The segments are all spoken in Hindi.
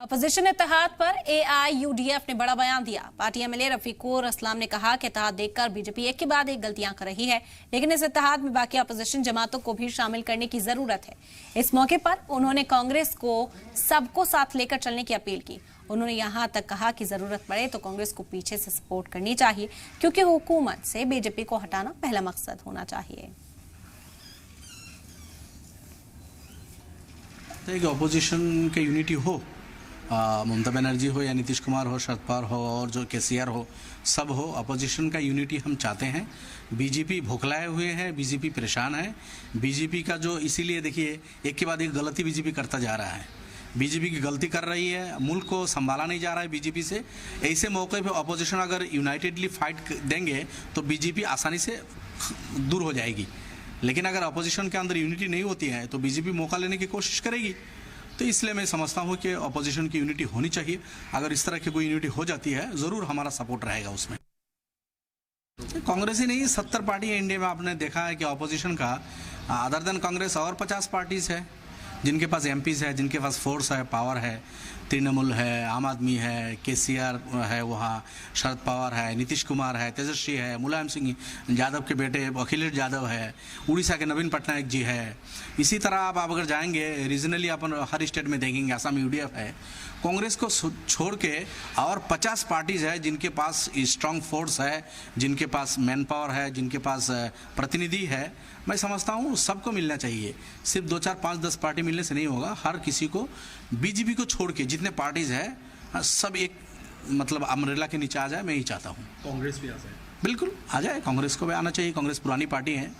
अपोजिशन इत्तेहाद पर एआईयूडीएफ ने बड़ा बयान दिया। पार्टी एमएलए रफीकुर असलाम ने कहा कि इत्तेहाद देखकर बीजेपी एक के बाद एक गलतियां कर रही है, लेकिन इस इत्तेहाद में बाकी अपोजिशन जमातों को भी शामिल करने की जरूरत है। इस मौके पर उन्होंने कांग्रेस को सबको साथ लेकर चलने की अपील की। उन्होंने यहां तक कहा कि जरूरत पड़े तो कांग्रेस को पीछे से सपोर्ट करनी चाहिए, क्योंकि हुकूमत से बीजेपी को हटाना पहला मकसद होना चाहिए। ऑपोजिशन के यूनिटी हो, ममता बनर्जी हो या नीतीश कुमार हो, शरद पवार हो और जो केसीआर हो, सब हो, अपोजिशन का यूनिटी हम चाहते हैं। बीजेपी भोखलाए हुए हैं, बीजेपी परेशान है। बीजेपी का जो इसीलिए देखिए एक के बाद एक गलती बीजेपी करता जा रहा है। बीजेपी की गलती कर रही है, मुल्क को संभाला नहीं जा रहा है बीजेपी से। ऐसे मौके पे अपोजिशन अगर यूनाइटेडली फाइट देंगे तो बीजेपी आसानी से दूर हो जाएगी। लेकिन अगर अपोजिशन के अंदर यूनिटी नहीं होती है तो बीजेपी मौका लेने की कोशिश करेगी। तो इसलिए मैं समझता हूँ कि अपोजिशन की यूनिटी होनी चाहिए। अगर इस तरह की कोई यूनिटी हो जाती है ज़रूर हमारा सपोर्ट रहेगा उसमें। कांग्रेस ही नहीं, 70 पार्टी है इंडिया में। आपने देखा है कि अपोजिशन का अदर देन कांग्रेस और 50 पार्टीज है जिनके पास एमपीज है, जिनके पास फोर्स है, पावर है। तृणमूल है, आम आदमी है, केसीआर है, वहाँ शरद पवार है, नीतीश कुमार है, तेजस्वी है, मुलायम सिंह यादव के बेटे अखिलेश यादव है, उड़ीसा के नवीन पटनायक जी है। इसी तरह आप अगर जाएंगे रीजनली, अपन हर स्टेट में देखेंगे असम यूडीएफ है। कांग्रेस को छोड़ के और 50 पार्टीज है जिनके पास स्ट्रांग फोर्स है, जिनके पास मैन पावर है, जिनके पास प्रतिनिधि है। मैं समझता हूँ सबको मिलना चाहिए। सिर्फ 2, 4, 5, 10 पार्टी मिलने से नहीं होगा। हर किसी को, बीजेपी को छोड़ के जितने पार्टीज है सब एक मतलब अम्ब्रेला के नीचे आ जाए, मैं ही चाहता हूँ। कांग्रेस भी आ जाए, बिल्कुल आ जाए, कांग्रेस को भी आना चाहिए। कांग्रेस पुरानी पार्टी है,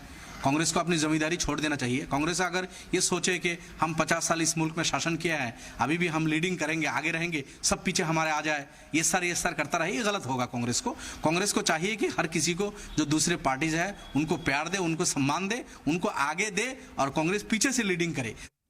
कांग्रेस को अपनी जिम्मेदारी छोड़ देना चाहिए। कांग्रेस अगर ये सोचे कि हम 50 साल इस मुल्क में शासन किया है, अभी भी हम लीडिंग करेंगे, आगे रहेंगे, सब पीछे हमारे आ जाए, ये सर करता रहे, ये गलत होगा। कांग्रेस को चाहिए कि हर किसी को, जो दूसरे पार्टीज है, उनको प्यार दे, उनको सम्मान दे, उनको आगे दे और कांग्रेस पीछे से लीडिंग करे।